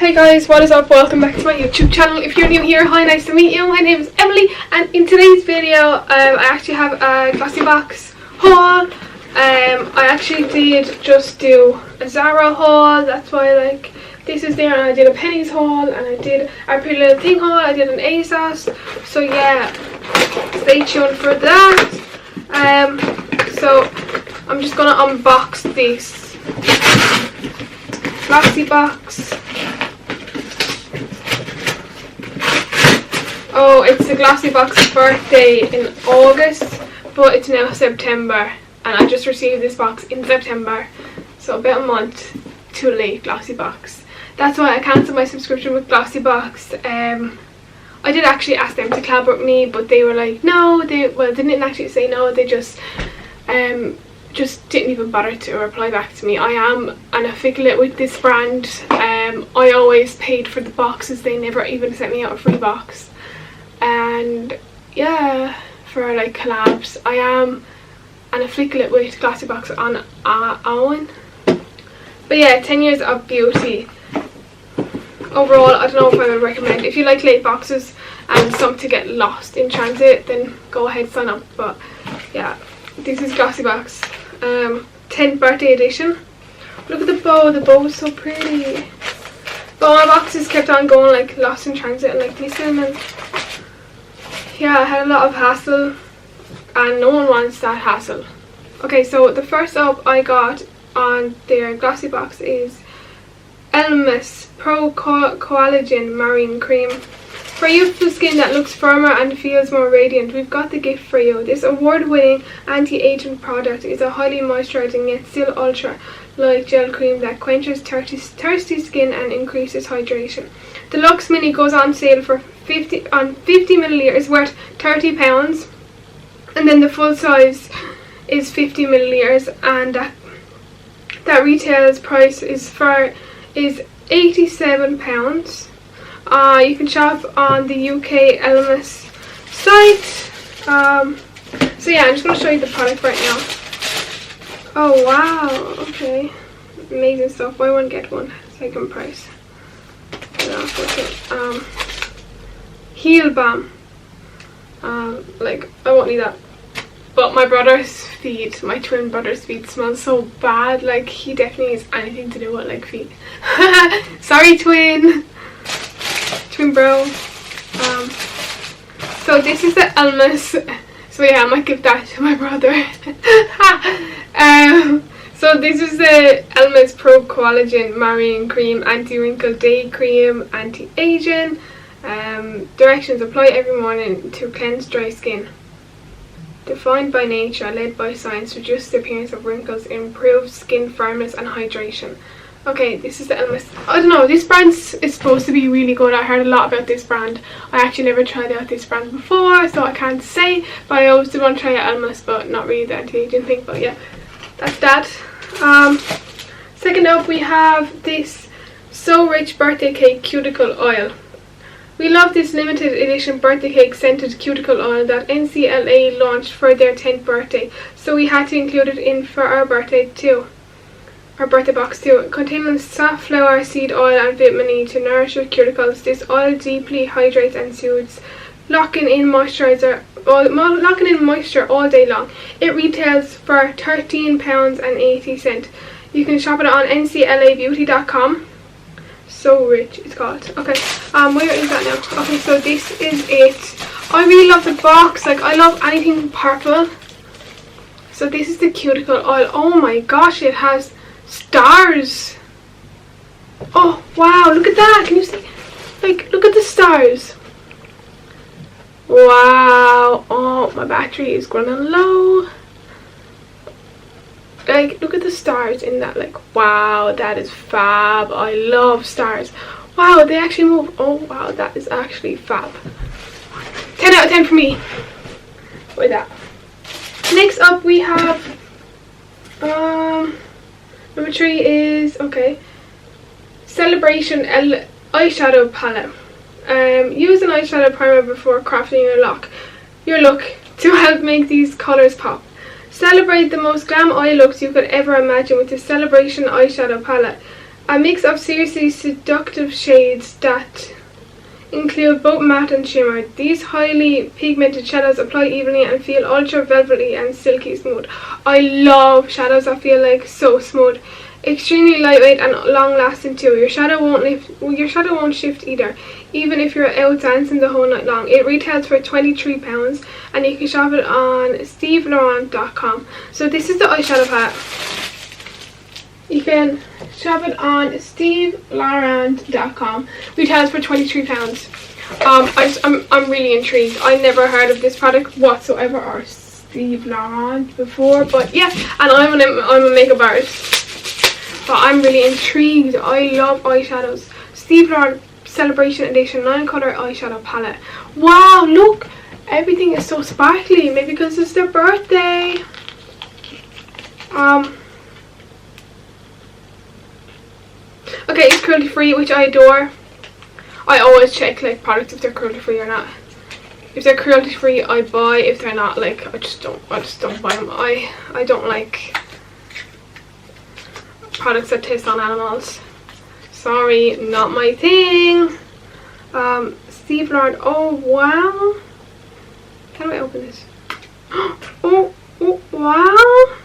Hey guys, what is up? Welcome back to my YouTube channel. If you're new here, hi, nice to meet you. My name is Emily, and in today's video I actually have a Glossybox haul. I actually did just do a Zara haul, that's why this is there, and I did a Pennies haul, and I did a Pretty Little Thing haul, I did an ASOS, so yeah, stay tuned for that. So I'm just gonna unbox this Glossybox. Oh, it's the Glossybox's birthday in August, but it's now September, and I just received this box in September, so about a month too late, Glossybox. That's why I cancelled my subscription with Glossybox. I did actually ask them to collab with me, but they were like, no, they didn't actually say no, they just didn't even bother to reply back to me. I am an affiliate with this brand. I always paid for the boxes, they never even sent me out a free box. And yeah, for like collabs, I am an affiliate with Glossybox on Owen. But yeah, 10 years of beauty. Overall, I don't know if I would recommend. If you like late boxes and some to get lost in transit, then go ahead, sign up. But yeah, this is Glossybox 10th birthday edition. Look at the bow is so pretty. But my boxes kept on going like lost in transit and like missing, and yeah, I had a lot of hassle, and no one wants that hassle. Okay, so the first up I got on their Glossybox is Elmer's Pro Collagen Marine Cream. For youthful skin that looks firmer and feels more radiant, we've got the gift for you. This award-winning anti-aging product is a highly moisturizing yet still ultra-light gel cream that quenches thirsty skin and increases hydration. The Luxe Mini goes on sale for 50 milliliters worth £30, and then the full size is 50 milliliters, and that retails price is £87. You can shop on the UK Elmer's site. So yeah, I'm just going to show you the product right now. Oh wow, okay, amazing stuff. Buy one get one, second price. Heel balm. Like, I won't need that. But my brother's feet, my twin brother's feet smell so bad. Like, he definitely has anything to do with like feet. Sorry, twin bro. So this is the Elmer's. So yeah, I might give that to my brother. So this is the Elmer's Pro Collagen Marine Cream, Anti-Wrinkle Day Cream, Anti-Aging. Directions: apply every morning to cleanse dry skin. Defined by nature, led by science, reduce the appearance of wrinkles, improve skin firmness and hydration. Okay, this is the Elmer's. I don't know, this brand is supposed to be really good. I heard a lot about this brand. I actually never tried out this brand before, so I can't say, but I always did want to try out Elmer's, but not really the anti-aging thing. But yeah, that's that. Second up, we have this So Rich birthday cake cuticle oil. We love this limited edition birthday cake scented cuticle oil that NCLA launched for their 10th birthday, so we had to include it in for our birthday too. Our birthday box too. Containing safflower seed oil and vitamin E to nourish your cuticles, this oil deeply hydrates and soothes, locking in moisture all day long. It retails for £13.80. You can shop it on nclabeauty.com. So Rich it's called. Okay, where is that now? Okay, so this is it. I really love the box. Like, I love anything purple. So this is the cuticle oil. Oh my gosh, it has stars. Oh wow, look at that. Can you see? Like, look at the stars. Wow. Oh, my battery is running low. Like, look at the stars in that. Like, wow, that is fab. I love stars. Wow, they actually move. Oh wow, that is actually fab. 10 out of 10 for me with that. Next up we have number 3 is, okay, Celebration eyeshadow palette. Use an eyeshadow primer before crafting your look to help make these colours pop. Celebrate the most glam eye looks you could ever imagine with the Celebration eyeshadow palette. A mix of seriously seductive shades that include both matte and shimmer. These highly pigmented shadows apply evenly and feel ultra velvety and silky smooth. I love shadows that feel like so smooth. Extremely lightweight and long lasting too. Your shadow won't shift either, even if you're out dancing the whole night long. It retails for £23 and you can shop it on steveLaurent.com. So this is the eyeshadow palette. You can shop it on steveLaurent.com. Retails for £23. I'm really intrigued. I never heard of this product whatsoever or Steve Laurent before, but yeah, and I'm a makeup artist, but I'm really intrigued. I love eyeshadows. Steve Laurent Celebration Edition 9-color eyeshadow palette. Wow, look, everything is so sparkly. Maybe because it's their birthday. Okay, it's cruelty free, which I adore. I always check like products if they're cruelty free or not. If they're cruelty free, I buy. If they're not, like I just don't buy them. I don't like products that taste on animals. Sorry, not my thing. Steve Laurent. Oh wow. How do I open this? Oh wow.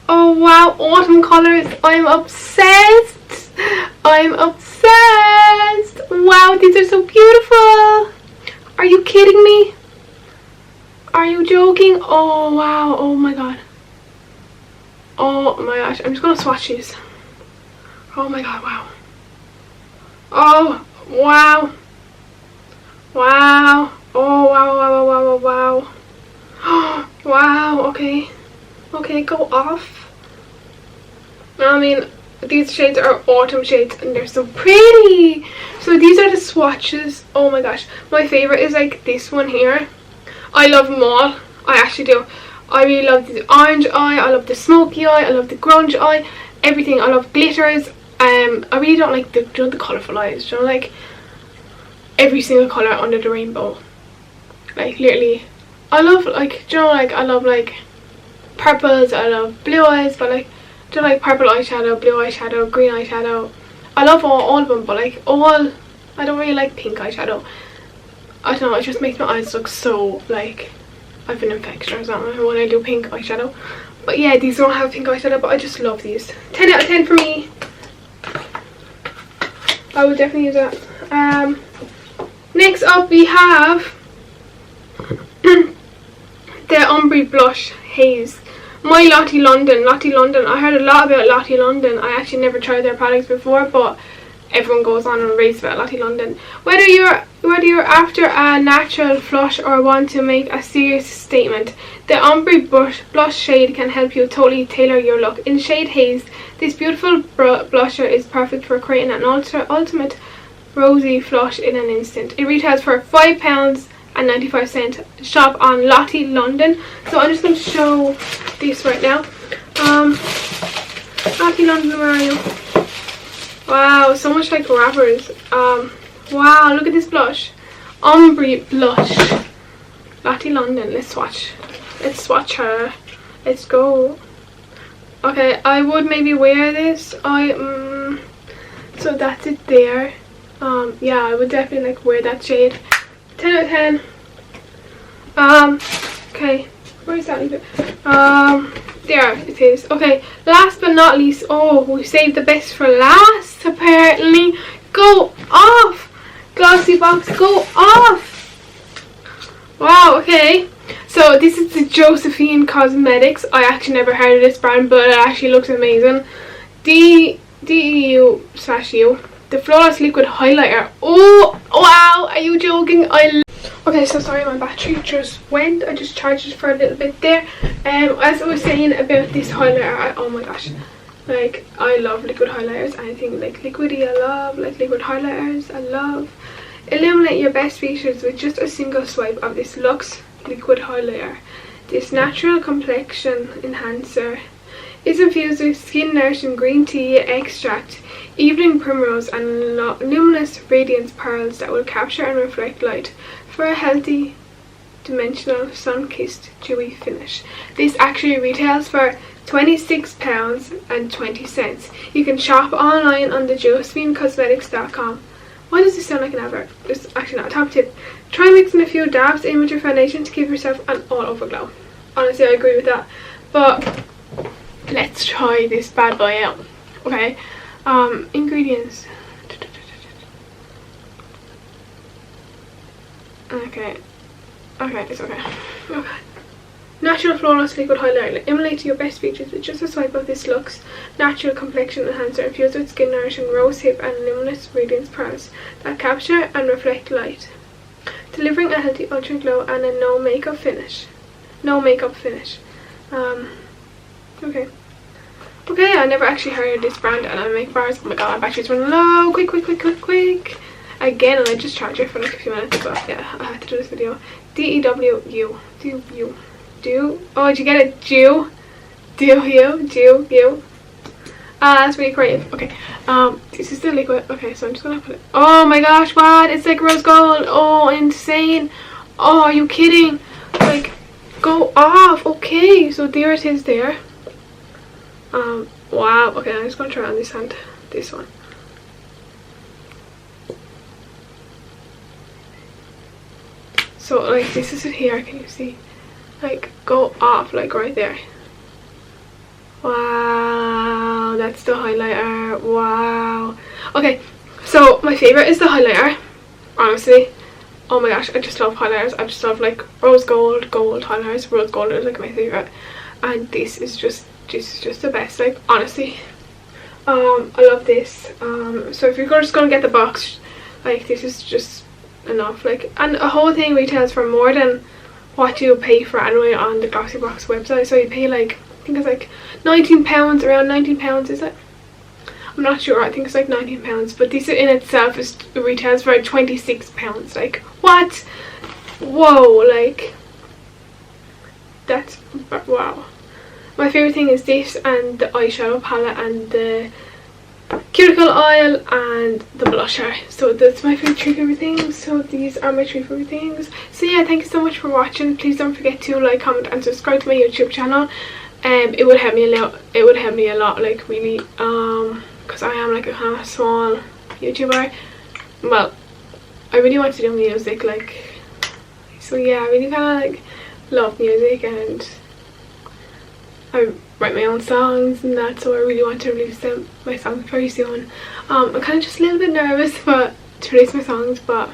Oh wow, autumn colors. I'm obsessed. I'm obsessed. Wow, these are so beautiful. Are you kidding me? Are you joking? Oh wow, oh my god. Oh my gosh, I'm just gonna swatch these. Oh my god, wow. Oh wow. Wow. Oh wow, wow, wow, wow, wow. Wow, okay. Okay, go off. I mean, these shades are autumn shades and they're so pretty. So these are the swatches. Oh my gosh, my favorite is like this one here. I love them all. I actually do. I really love the orange eye. I love the smoky eye. I love the grunge eye. Everything. I love glitters. I really don't like the colourful eyes. You know, like every single colour under the rainbow. Like literally, I love like, you know, like I love like purples. I love blue eyes, but like, do you know, like purple eyeshadow, blue eyeshadow, green eyeshadow. I love all of them, but like I don't really like pink eyeshadow. I don't know, it just makes my eyes look so like I have an infection or something when I do pink eyeshadow. But yeah, these don't have pink eyeshadow, but I just love these. 10 out of 10 for me. I would definitely use that. Next up we have the Ombre Blush Haze. My Lottie London. I heard a lot about Lottie London. I actually never tried their products before, but everyone goes on and raves about Lottie London. Whether you're after a natural flush or want to make a serious statement, the Ombre Blush shade can help you totally tailor your look. In shade Haze, this beautiful blusher is perfect for creating an ultimate rosy flush in an instant. It retails for £5.95. Shop on Lottie London. So I'm just going to show this right now. Lottie London, where are you? Wow, so much like wrappers. Wow, look at this blush. Ombre Blush. Lottie London. Let's swatch her. Let's go. Okay, I would maybe wear this. So that's it there. Yeah, I would definitely like wear that shade. 10 out of 10. Okay, where is that leave it? There it is. Okay, last but not least, oh, we saved the best for last apparently. Go off, Glossybox, go off. Wow, okay, so this is the Josephine Cosmetics. I actually never heard of this brand, but it actually looks amazing. DEU/U, the Flawless Liquid Highlighter. Oh wow, are you joking? Okay, so sorry, my battery just went. I just charged it for a little bit there. As I was saying about this highlighter, oh my gosh, like I love liquid highlighters. Anything like liquidy, I love. Like liquid highlighters, I love. Illuminate your best features with just a single swipe of this Luxe Liquid Highlighter. This natural complexion enhancer is infused with skin nourishing green tea extract, evening primrose and luminous radiance pearls that will capture and reflect light for a healthy, dimensional, sun-kissed, dewy finish. This actually retails for £26.20. You can shop online on the josephinecosmetics.com. Why does this sound like an advert? It's actually not. Top tip: try mixing a few dabs in with your foundation to give yourself an all-over glow. Honestly, I agree with that. But let's try this bad boy out. Okay. Ingredients. Okay, it's okay. Natural flawless liquid highlighter. Emulate your best features with just a swipe of this Luxe natural complexion enhancer infused with skin nourishing rose hip and luminous radiance pearls that capture and reflect light, delivering a healthy ultra glow and a no makeup finish. Okay, I never actually heard of this brand, and I make bars. Oh my god, my battery's running low. Quick. Again, and I just charge it for like a few minutes, but yeah, I had to do this video. D-E-W-U. Oh, did you get it? Dew. That's really creative. Okay, this is the liquid. Okay, so I'm just gonna put it. Oh my gosh, what? It's like rose gold. Oh, insane. Oh, are you kidding? Like, go off. Okay, so there it is there. Wow. Okay, I'm just gonna try on this hand. This one. So like this is it here, can you see? Like, go off, like right there. Wow, that's the highlighter. Wow. Okay, so my favorite is the highlighter, honestly. Oh my gosh, I just love highlighters. I just love like rose gold highlighters. Rose gold is like my favorite, and this is just the best, like, honestly. I love this. So if you're just gonna get the box, like, this is just enough, like, and a whole thing retails for more than what you pay for anyway on the Glossybox website. So you pay like, I think it's like £19, around £19, is it? I'm not sure. I think it's like £19, but this in itself is retails for £26. Like, what? Whoa, like, that's wow. My favorite thing is this and the eyeshadow palette and the cuticle oil and the blusher. So that's my three favorite things. So these are my three favorite things. So yeah, thank you so much for watching. Please don't forget to like, comment and subscribe to my YouTube channel. It would help me a lot. It would help me a lot, like, really, because I am like a kind of small YouTuber. Well, I really want to do music, like, so yeah, I really kind of like love music, and I write my own songs and that, so I really want to release my songs very soon. I'm kind of just a little bit nervous to release my songs, but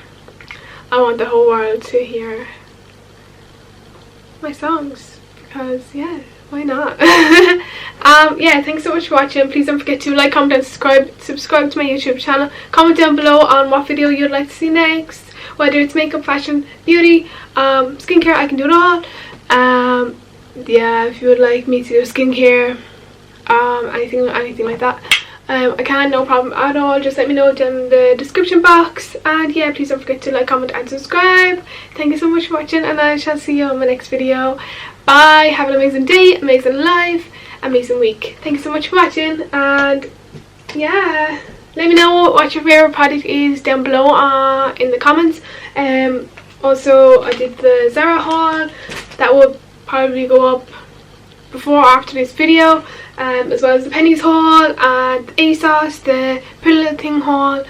I want the whole world to hear my songs, because yeah, why not? Yeah, thanks so much for watching. Please don't forget to like, comment and subscribe to my YouTube channel. Comment down below on what video you'd like to see next, whether it's makeup, fashion, beauty, skincare. I can do it all. Yeah, if you would like me to do skincare, anything like that, I can, no problem at all. Just let me know down in the description box. And yeah, please don't forget to like, comment and subscribe. Thank you so much for watching, and I shall see you on my next video. Bye. Have an amazing day, amazing life, amazing week. Thank you so much for watching, and yeah, let me know what your favorite product is down below in the comments. Also, I did the Zara haul. That will probably go up before or after this video, as well as the Pennies haul and the ASOS, the Pretty Little Thing haul,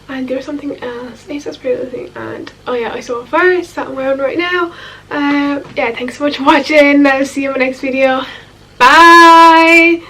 and there was something else, ASOS, Pretty Little Thing, and oh yeah, I saw a first that I'm wearing right now. Yeah, thanks so much for watching. I'll see you in my next video. Bye.